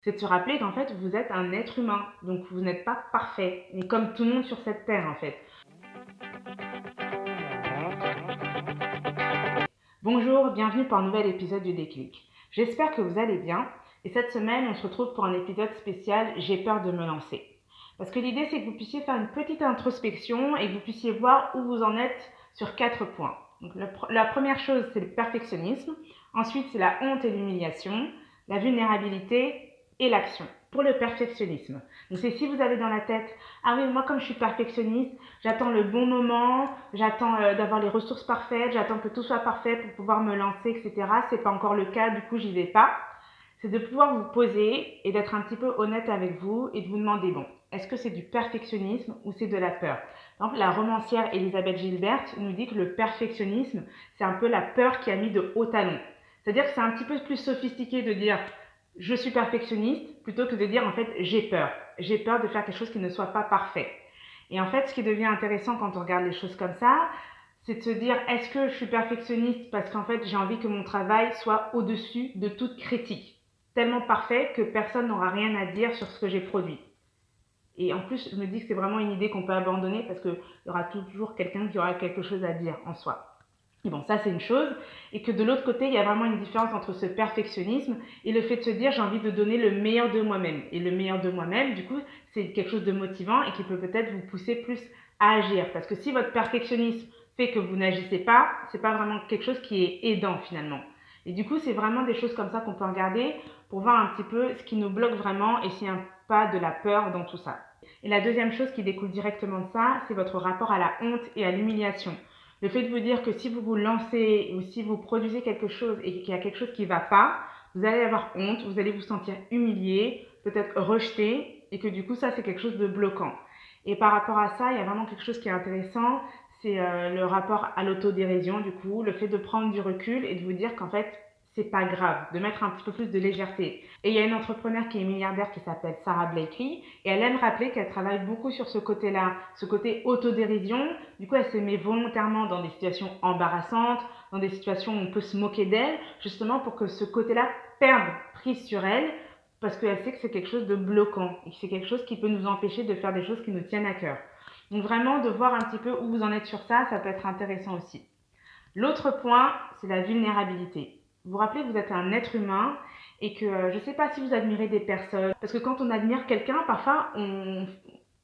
C'est de se rappeler qu'en fait, vous êtes un être humain, donc vous n'êtes pas parfait, et comme tout le monde sur cette terre en fait. Bonjour, bienvenue pour un nouvel épisode du Déclic. J'espère que vous allez bien, et cette semaine, on se retrouve pour un épisode spécial J'ai peur de me lancer. Parce que l'idée, c'est que vous puissiez faire une petite introspection et que vous puissiez voir où vous en êtes sur 4 points. Donc, la première chose, c'est le perfectionnisme. Ensuite, c'est la honte et l'humiliation, la vulnérabilité et l'action. Pour le perfectionnisme. Donc, c'est si vous avez dans la tête, ah oui, moi, comme je suis perfectionniste, j'attends le bon moment, j'attends d'avoir les ressources parfaites, j'attends que tout soit parfait pour pouvoir me lancer, etc. C'est pas encore le cas, du coup, j'y vais pas. C'est de pouvoir vous poser et d'être un petit peu honnête avec vous et de vous demander, bon, est-ce que c'est du perfectionnisme ou c'est de la peur? Par exemple, la romancière Elisabeth Gilbert nous dit que le perfectionnisme, c'est un peu la peur qui a mis de hauts talons. C'est-à-dire que c'est un petit peu plus sophistiqué de dire je suis perfectionniste plutôt que de dire en fait j'ai peur. J'ai peur de faire quelque chose qui ne soit pas parfait. Et en fait, ce qui devient intéressant quand on regarde les choses comme ça, c'est de se dire est-ce que je suis perfectionniste parce qu'en fait j'ai envie que mon travail soit au-dessus de toute critique, tellement parfait que personne n'aura rien à dire sur ce que j'ai produit. Et en plus, je me dis que c'est vraiment une idée qu'on peut abandonner parce qu'il y aura toujours quelqu'un qui aura quelque chose à dire en soi. Et bon, ça c'est une chose, et que de l'autre côté, il y a vraiment une différence entre ce perfectionnisme et le fait de se dire j'ai envie de donner le meilleur de moi-même. Et le meilleur de moi-même, du coup, c'est quelque chose de motivant et qui peut peut-être vous pousser plus à agir. Parce que si votre perfectionnisme fait que vous n'agissez pas, c'est pas vraiment quelque chose qui est aidant finalement. Et du coup, c'est vraiment des choses comme ça qu'on peut regarder pour voir un petit peu ce qui nous bloque vraiment et s'il n'y a pas de la peur dans tout ça. Et la deuxième chose qui découle directement de ça, c'est votre rapport à la honte et à l'humiliation. Le fait de vous dire que si vous vous lancez ou si vous produisez quelque chose et qu'il y a quelque chose qui ne va pas, vous allez avoir honte, vous allez vous sentir humilié, peut-être rejeté, et que du coup ça c'est quelque chose de bloquant. Et par rapport à ça, il y a vraiment quelque chose qui est intéressant, c'est le rapport à l'autodérision du coup, le fait de prendre du recul et de vous dire qu'en fait c'est pas grave, de mettre un petit peu plus de légèreté. Et il y a une entrepreneure qui est milliardaire qui s'appelle Sarah Blakely et elle aime rappeler qu'elle travaille beaucoup sur ce côté-là, ce côté autodérision. Du coup, elle se met volontairement dans des situations embarrassantes, dans des situations où on peut se moquer d'elle, justement pour que ce côté-là perde prise sur elle, parce qu'elle sait que c'est quelque chose de bloquant et que c'est quelque chose qui peut nous empêcher de faire des choses qui nous tiennent à cœur. Donc vraiment, de voir un petit peu où vous en êtes sur ça, ça peut être intéressant aussi. L'autre point, c'est la vulnérabilité. Vous vous rappelez que vous êtes un être humain et que je ne sais pas si vous admirez des personnes, parce que quand on admire quelqu'un, parfois je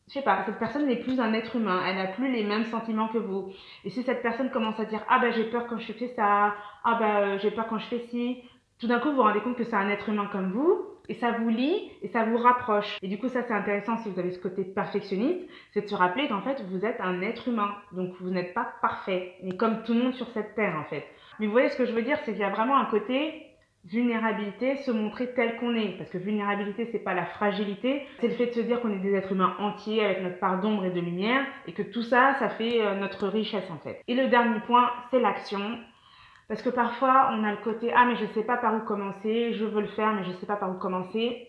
sais pas, cette personne n'est plus un être humain, elle n'a plus les mêmes sentiments que vous. Et si cette personne commence à dire ah ben j'ai peur quand je fais ça, ah ben j'ai peur quand je fais ci, tout d'un coup vous vous rendez compte que c'est un être humain comme vous et ça vous lie et ça vous rapproche. Et du coup ça c'est intéressant si vous avez ce côté perfectionniste, c'est de se rappeler qu'en fait vous êtes un être humain, donc vous n'êtes pas parfait, et comme tout le monde sur cette terre en fait. Mais vous voyez ce que je veux dire, c'est qu'il y a vraiment un côté vulnérabilité, se montrer tel qu'on est. Parce que vulnérabilité, c'est pas la fragilité, c'est le fait de se dire qu'on est des êtres humains entiers avec notre part d'ombre et de lumière et que tout ça, ça fait notre richesse en fait. Et le dernier point, c'est l'action. Parce que parfois, on a le côté ah mais je sais pas par où commencer, je veux le faire mais je sais pas par où commencer.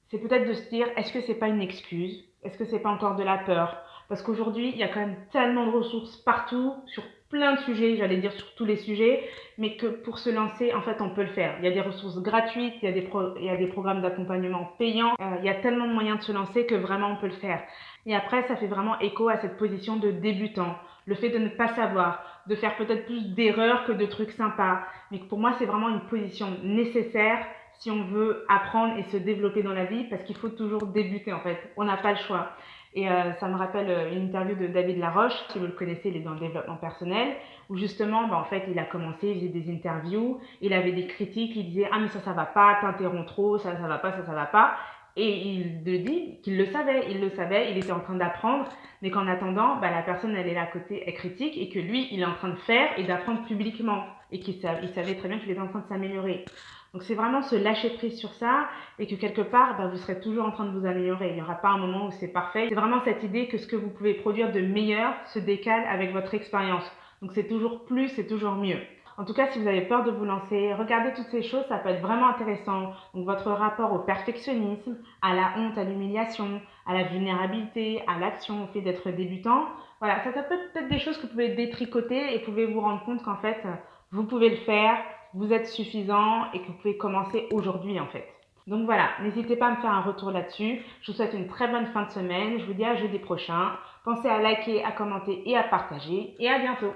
C'est peut-être de se dire est-ce que c'est pas une excuse? Est-ce que c'est pas encore de la peur? Parce qu'aujourd'hui, il y a quand même tellement de ressources partout, sur plein de sujets, j'allais dire sur tous les sujets, mais que pour se lancer, en fait, on peut le faire. Il y a des ressources gratuites, il y a des programmes d'accompagnement payants, il y a tellement de moyens de se lancer que vraiment on peut le faire. Et après, ça fait vraiment écho à cette position de débutant, le fait de ne pas savoir, de faire peut-être plus d'erreurs que de trucs sympas, mais que pour moi, c'est vraiment une position nécessaire si on veut apprendre et se développer dans la vie, parce qu'il faut toujours débuter en fait, on n'a pas le choix. Et ça me rappelle une interview de David Laroche, si vous le connaissez, il est dans le développement personnel, où justement, en fait, il a commencé, il faisait des interviews, il avait des critiques, il disait ah mais ça va pas, t'interromps trop, ça va pas, ça va pas. Et il le dit qu'il le savait, il était en train d'apprendre, mais qu'en attendant, la personne elle est là à côté, elle critique, et que lui, il est en train de faire et d'apprendre publiquement, et qu'il savait très bien qu'il était en train de s'améliorer. Donc c'est vraiment se lâcher prise sur ça et que quelque part, vous serez toujours en train de vous améliorer. Il n'y aura pas un moment où c'est parfait. C'est vraiment cette idée que ce que vous pouvez produire de meilleur se décale avec votre expérience. Donc c'est toujours plus, c'est toujours mieux. En tout cas, si vous avez peur de vous lancer, regardez toutes ces choses, ça peut être vraiment intéressant. Donc votre rapport au perfectionnisme, à la honte, à l'humiliation, à la vulnérabilité, à l'action, au fait d'être débutant. Voilà, ça peut être peut-être des choses que vous pouvez détricoter et vous pouvez vous rendre compte qu'en fait, vous pouvez le faire, vous êtes suffisant et que vous pouvez commencer aujourd'hui en fait. Donc voilà, n'hésitez pas à me faire un retour là-dessus. Je vous souhaite une très bonne fin de semaine. Je vous dis à jeudi prochain. Pensez à liker, à commenter et à partager. Et à bientôt.